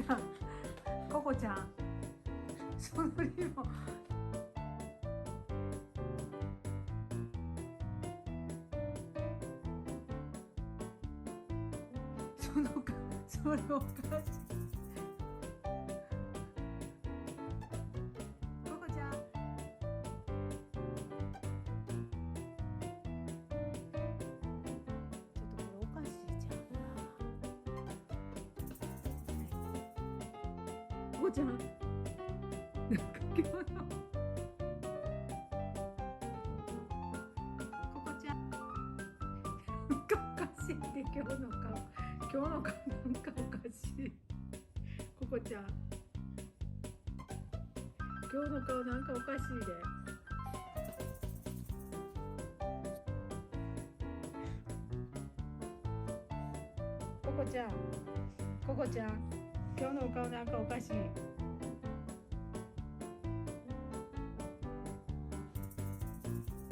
ゃん、ココちゃん、そのリボン。それおかしい。ココちゃん。ちょっとこれおかしいじゃん。ココちゃん。なんか今日の。ココちゃん。なんかおかしいって今日の顔。今日の顔なんかおかしい。ココちゃん。今日の顔なんかおかしいで。ココちゃん。ココちゃん。今日のお顔なんかおかしい。